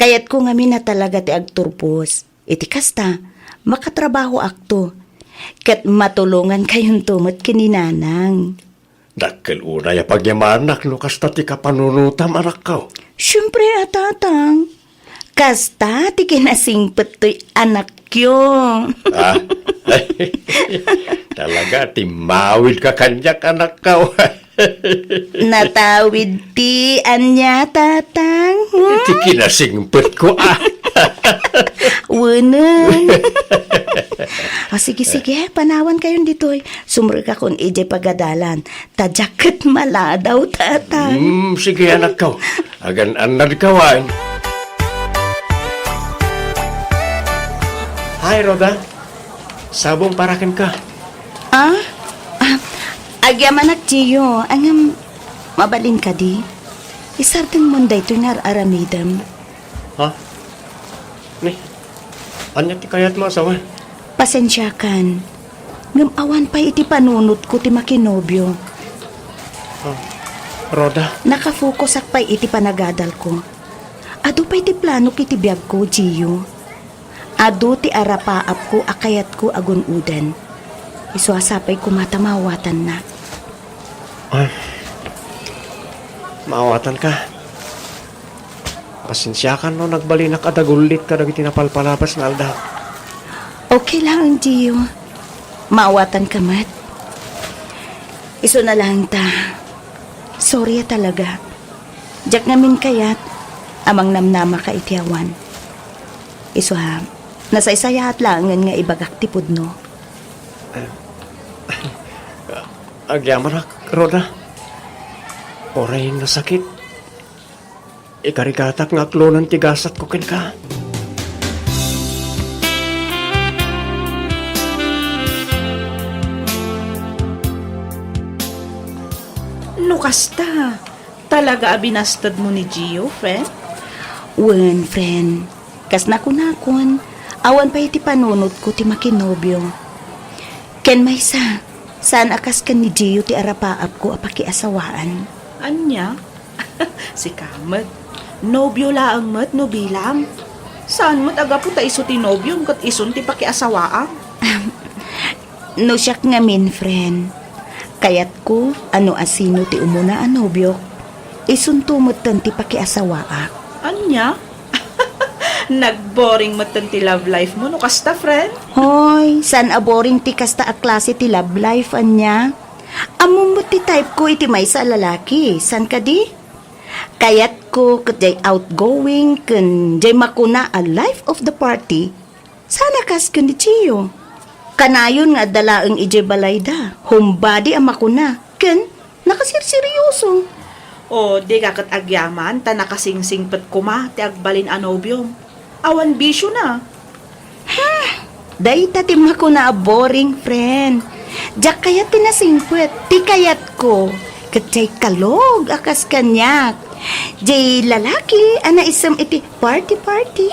Kayat ko ngamin na talaga ti agturpos. Iti kasta, makatrabaho akto. Kat matulungan kayong tumot kininanang. Dakkel unay pagyamanak no kasta ti kapanunutam anak ko. Siyempre, tatang. Kasta ti kinasingpet to'y anak kyo. Ah, talaga, timawid ka kanyak anak ko. Natawid ti anya, tatang. Iti kinasingpet ko Wunan. Sige, panawan kayon ditoy. Sumur ka kung ije pagadalan. Tajaket maladaw, tatang. Sige anak ko. Agan anad kawain. Hi, Roda. Sabong parakin ka. Agyaman at Gio, angam mabalin ka di. Isarting munday ito nga aramidam. Ha? Ni, anya ti kayat mo asawa? Pasensya kan. Ngam awan pa iti panunot ko ti makinobyo. Roda, Nakafocus ak pa iti panagadal ko. Ado pa iti plano kiti biyag ko, Gio. Ado ti arapaap ko akayat ko agun udan. Isuasapay ko matamawatan na. maawatan ka. Pasensya ka no, nagbalinak adagulit ka dagiti napalpalapas nga alda. Okay lang, Gio. Maawatan ka, Mat. Iso na lang ta. Sorry talaga. Jak ngamin kayat, amang namnama ka itiawan. Iso ha, nasaysayahat lang nga ibagak tipod no. Agyaman Roda. Oray na sakit. Ikarigatak nga klonan tigasat ko ken ka. No kasta, talaga abinastad mo ni Gio, friend? Wen, friend. Kas nakunakon, awan pa iti panunot ko ti makinobyo. Ken maysa, saan akas kan ni Gio ti arapaap ko apakiasawaan. Anya? Si Kamet. Nobyo laang mat, no bilang. Saan mat aga po ta iso ti nobyo, kat ison ti pakiasawaang? No siyak nga min, friend. Kayat ko, ano asino ti umuna anobyo, isuntumot tan ti pakiasawaak. Anya? Nagboring matan ti love life mo, no kasta, friend? Hoy, saan aboring ti kasta a klase ti love life, anya? Among mo ti type ko iti may sa lalaki, san ka di? Kayat ko katjay outgoing, kun jay makuna a life of the party, sana kas kun di Gio. Kanayon nga dalaang ije balayda, homebody ang makuna, kun nakasirseryoso. O, di kakat agyaman, ta nakasingsingpet kuma, ti agbalin anobyom. Awan bisyo na. Day tatim ako na a boring friend. Diyak kayat tinasingpet, ti kayat ko. Katjay kalog, akas kanyak. Jay lalaki, ana isam iti party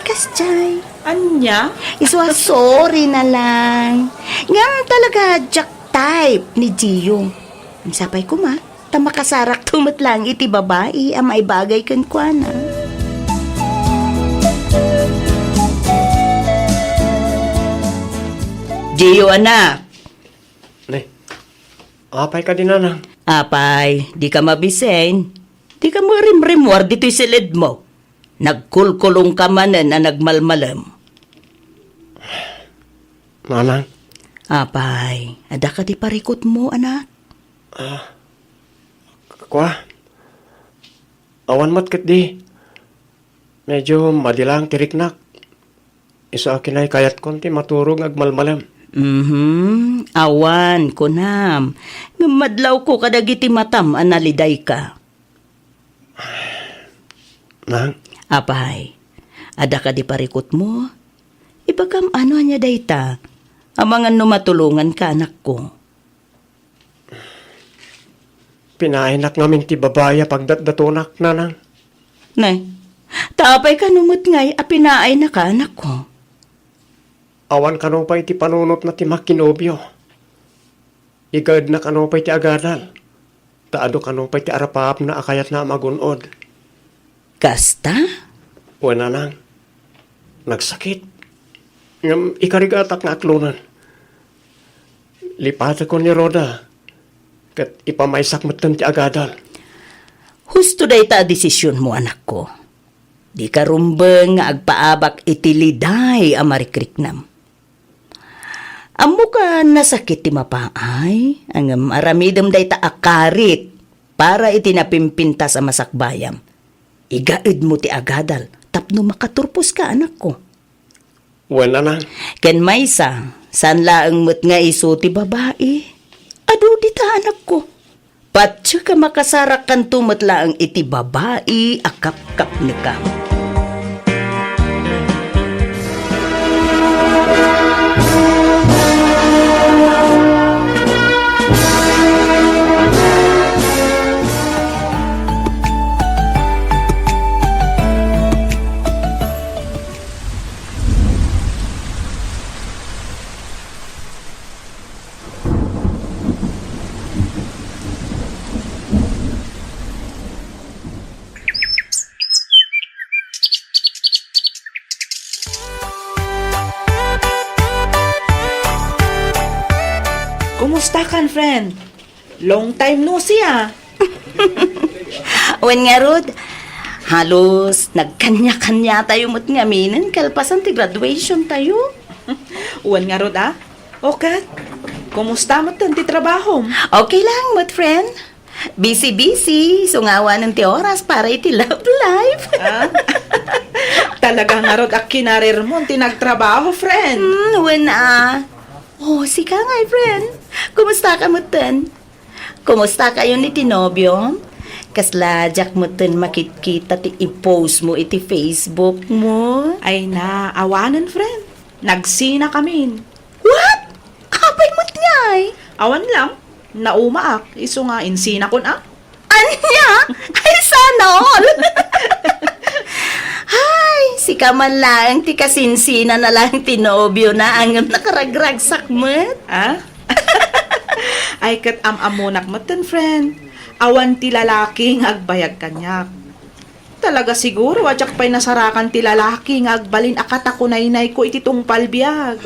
kas jay. Anya? Iswa sorry na lang. Nga talaga jack type ni Gio. Ang sapay ko ma, tamakasarak tumot lang iti babae, ang may bagay kan kwa na. Gio, anak. Ne, apay ka din na. Apay, di ka mabisen. Di ka mo rimrimwar dito'y silid mo. Nagkulkulong ka manan na nagmalmalam. Manang, Apay, ada ka di parikot mo, anak. kwa. Awan mat kat di. Medyo madilang tiriknak. Isa akin ay kayat konti maturog agmalmalam. Awan, kunam. Madlaw ko kadagiti matam, analiday ka. Nang, Apay, ada ka di parikot mo? Ibagam ano niya dayta? Amangan no matulungan ka, anak ko. pinainak namin ti babaya pagdatdatunak, nanang. Nay, tapay ka numot ngay, apinaay na ka, anak ko. Awan kano pa iti panunot na ti makinobyo. Igad na kano pa iti agadal. Taado kano pa iti arapap na akayat na magunod. Kasta? Wala nang. Nagsakit. Ngam ikarigatak nga aklunan. Lipata ko ni Roda. Kat ipamaysak matan ti agadal. Husto day ta desisyon mo, anak ko. Di ka rumbeng nga agpaabak itiliday amarikriknam. Amo ka nasakit ti mapaay, ang aramidem day ta akarit para itinapimpinta sa masakbayam. Igaid mo ti agadal, tapno makaturpos ka, anak ko. Wala nang. Ken maysa, san laeng mo't nga iso ti babae? Adu di ta, anak ko. Patsa ka makasarak kan tumot laeng iti babae, akap-kap ni ka. Kumusta kan, friend? Long time no see, ah. Wen nga Rod, halos nagkanya-kanya tayo mo't ngaminin kalpasan ti graduation tayo. Uwan nga rod, ah. Okay. Kumusta mo ti trabaho? Okay lang, mo't friend. Busy-busy, sungawa ng ti oras para iti love life. Ah? Talaga nga rod, ak kinarir mo, tinagtrabaho, friend. Wen Oh, sika nga, friend. Kumusta ka mo't ten? Kumusta kayo ni tinobyo? Kasla, jak mo ten makikita ti i-post mo iti Facebook mo. Ay na, awanan, friend. Nagsina kami. What? Apay mo't nga eh. Awan lang. Naumaak. Iso nga, insina kon, ah. Anya? Ay, sana all! Ay, si kaman lang, ti kasinsina na lang tinobyo na ang nakaragragsak mo. Ah? Ay kat amamunak mo ten, friend. Awan ti lalaki nga agbayag kanyak. Talaga siguro, adyak pa'y nasarakan ti lalaki nga agbalin akatakunaynay ko iti tungpal biyag.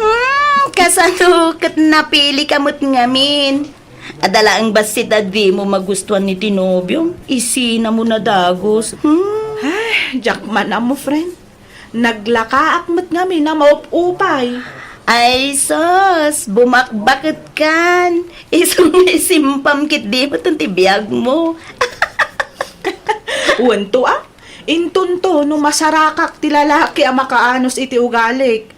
Kasano kat napili kamot ngamin. Adala ang basit advi mo magustuhan ni tinobyo. Isina mo na dagos. Ay, jakman mo, friend. Naglakaak mo't ngamin na maupupay. Ay, sos, bumakbakit kan. Isang isimpam kit di ba itong tibiyag mo? Uwanto, ah. Intunto, no masarakak ti lalaki ang makaanos iti ugalik.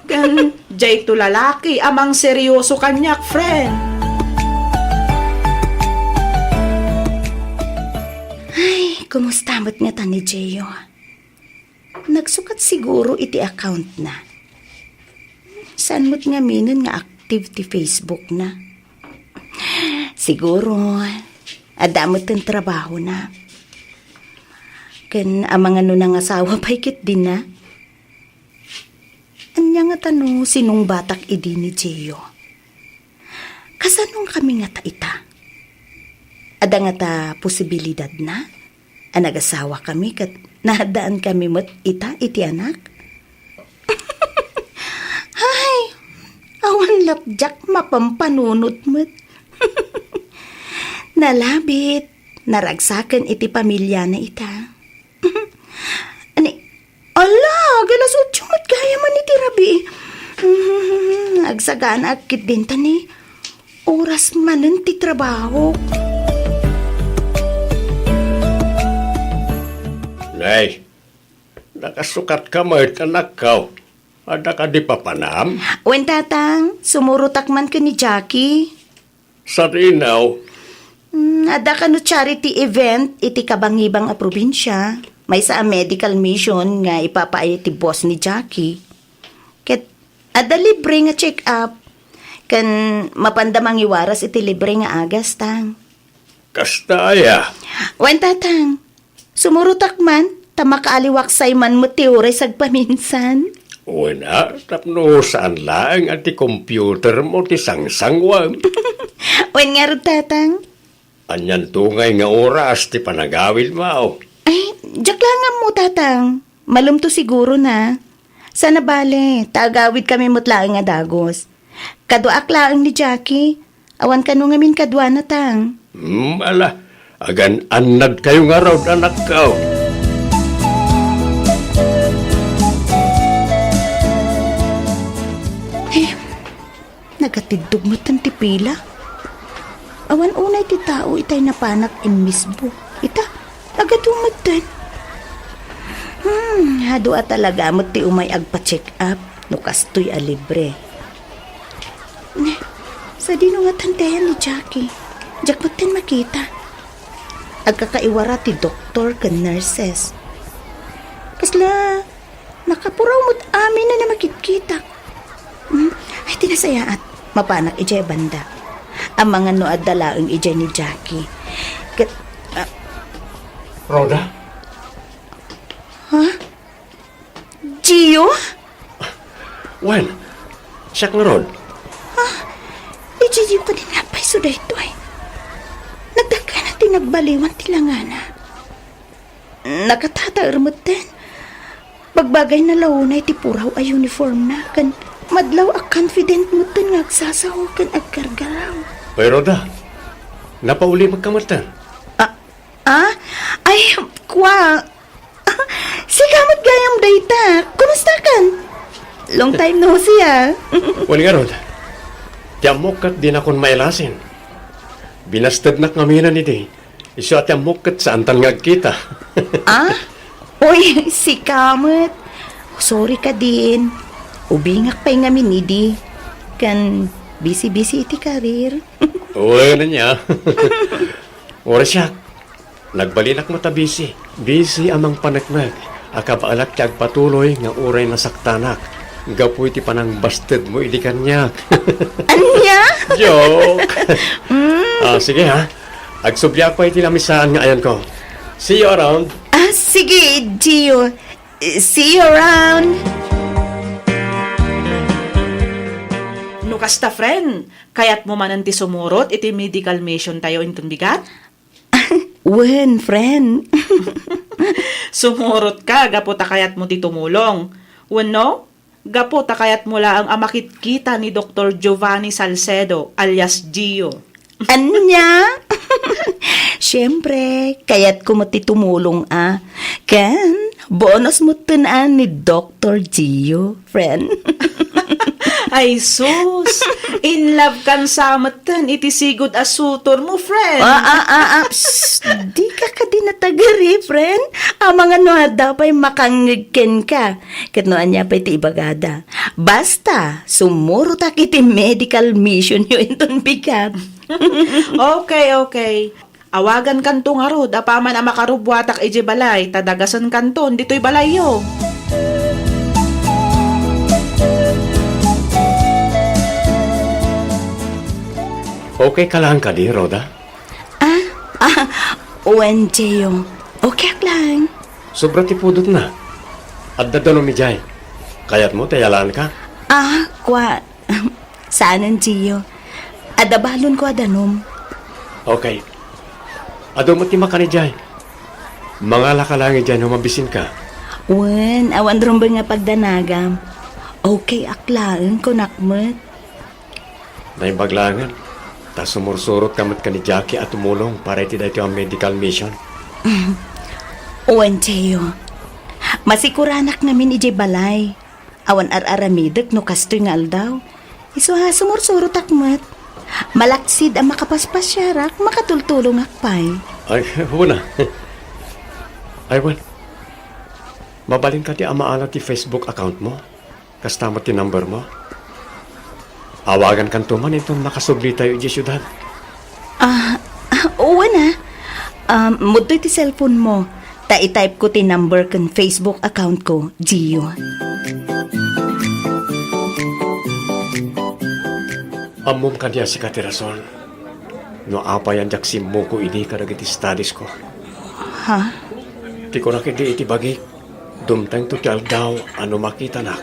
Kan, jay to lalaki amang seryoso kanyak, friend. Ay, kumusta mo't nga ta ni Jeyo? Nagsukat siguro iti account na. Saan mo't nga minin nga active ti Facebook na? Siguro, adamot ang trabaho na. Ken amang ano nang asawa paikit din na. Anya nga tano sinong batak idi ni Jeyo? Kasanong kami nga ta ita? Ada nga ta posibilidad na? Nag-asawa kami kat nahadaan kami mo't ita iti anak? Ay, awan lapjak mapampanunot mo't. Nalabit, naragsakan iti pamilya na ita. Ani, ala, galasot mo't kaya man iti rabi. Agsagaan akit din tani. Oras manen ti trabaho. Nay, Nakasukat ka mo anak ka. Ada ka di papanam? Wen tatang, sumurutak man ka ni Jackie. Sa rinaw, Ada ka no charity event iti kabangibang a probinsya. May sa medical mission nga ipapaay ti boss ni Jackie. Ket ada libre nga check-up. Kan mapandamang iwaras iti libre nga agas tang. kastaya. Wen tatang, sumurutak man, tamakaaliwaksay man mo teoray sagpaminsan. Wala, tapno saan lang at ti computer mo ti sangsangwam. Wen nga rin tatang, Anyan tungay nga oras ti panagawid mo. ay, jak lang nga mo tatang. Malum to siguro na. Sana bale, tagawid kami mutlaang nga dagos. Kaduak laang ni Jackie. Awan ka nung amin kadwa na tang. Ala, agan anad kayo nga raw anak ka. Nagatidog mo tan ti pila. Awan unay ti tao itay napanak in misbo. Ita, agatumad tan. Hado at talaga mo ti umay agpa-check up. No kastoy a libre. Sa dino nga tantayan ni Jackie. Jak mo tin makita. Agkakaiwara ti doktor kan nurses. Kasla, nakapuraw mo't amin na makikita. Ay, tinasayaat. Mapanak ijay banda. Ang mga noad dalaang ijay ni Jackie. Roda? Gio? Wen, siyak nga Rod. Gio pa din nga pa'y suday ito ay. Nagdaga na tinagbaliwan tilangana. Nakatataar mo din. Pagbagay na launay ti puraw ay uniform na. Kan madlaw a confident mo din nga agsasaho kan agkargaraw. Pero Roda, napauli magkamatan. Ay, kwa. Sikamot gayam dayta. Kumusta kan? Long time no see ah. Wali nga Rod, tiyamokat din akong mailasin. Binastad na kami na niti. Iso at tiyamokat sa antan nga kita. Uy, sikamot. Sorry ka din. Ubingak pa'y nga minidi. Kan busy-busy iti karir. Uy, na niya. Ora siya. Nagbalinak mo ta busy. Busy amang panagmag. Akabaalak tiyag patuloy nga uray na saktanak. Gapoy ti panang busted mo idi kanyak. Anya? Joke. Sige ha. Agsubya pa iti lamisaan nga ayan ko. See you around. Sige, Gio. See you around. No kasta friend, kayat mo man ti sumurot iti medical mission tayo intong bigat? Wen, friend. Sumurot ka, gaputa kayat mo ti tumulong. Wano? Gaputa kayat mo lang ang amakitkita ni Dr. Giovanni Salcedo alias Gio. Anya? Siyempre, kaya't kumati tumulong Kan, bonus mo tunaan ni Dr. Gio, friend. Ay sus, in love kan samatan iti sigod asutor mo, friend. Psst, di ka dinatagari, friend. Ang mga noada pa'y makangigken ka. Katnoan niya pa'y ti ibagada. Basta, sumurutak iti medical mission yun itong bigat. Okay. Awagan kanto nga rod, apaman ang makarubwatak iji balay, tadagasan kanton, dito'y balay yo. Okay ka lang ka di, Roda? ONG yung, okay lang. Sobra ti pudot na. At dadano mi jay. Kayat mo, tayalaan ka? Kwa, saanan Gio? Adabalon ko adanom. Okay. Ado mo ti makani jay. Mga lakalangi jay na mabisin ka. Wen, awan rumba nga pagdanagam. Okay, aklaan ko nakmet. Naibaglangan. Ta sumursurot kamat ka ni Jackie at tumulong para iti dahito ang medical mission. Wen, Cheo. Masikuranak namin ije balay. Awan ar-aramidek no kastoy nga aldaw. Iso ha, sumursurot akmet. Malaksid ang makapaspasyarak, makatultulong akpay. Ay, wala. Ay, wala. Mabalin ka ti amaala ti Facebook account mo. Kastama ti number mo. Awagan kan tuman itong nakasubli tayo di syudad. Oo na. Mudo ti cellphone mo. Ta-type ko ti number kan Facebook account ko, Gio. Amom ka niya si Katirason. No apayan jak mo ko ini karagiti studies ko. Ha? Ti ko nakiti iti bagik. Dumtang to ti aldaw ano makita nak.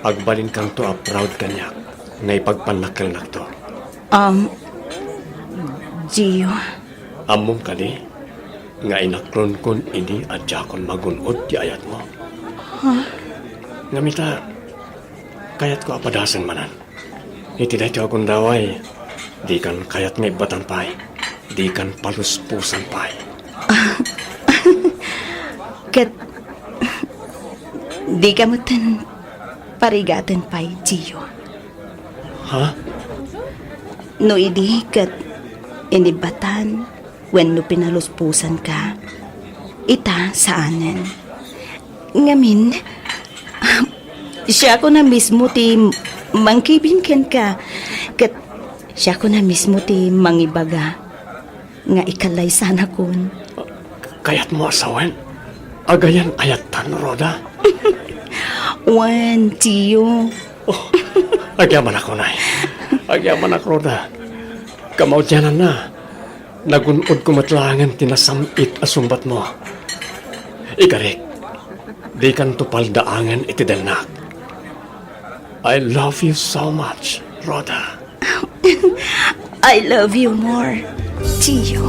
Agbalin kang to a proud kanyak. Ngay pagpanakal nak to. Gio. Amom ka ni. Nga inakron kon ini at jakon magunod ti ayat mo. Ngamita, kayat ko apadasan manan. Iti na ti akong daway. Di kan kayat nga ibatan pay. Di kan paluspusan pay. Kat... Di ka mo tan parigatan pa, Gio. Ha? No idi kat inibatan when no pinaluspusan ka. Ita saanan. Ngamin, siya ko na mismo ti mangkibingken ka. Kat siya ko na mismo ti mangibaga. Nga ikalay sana kun. Kayat mo asawan? Agayan ayatan, Roda? Wan, Gio. Oh, agyaman ako, Nay. Agyaman ako, Roda. Kamaudyanan na. Nagunod ko matlangan tinasamit asumbat mo. Ikarik, di kan tupal daangan iti danak. I love you so much, Roda. I love you more, Gio.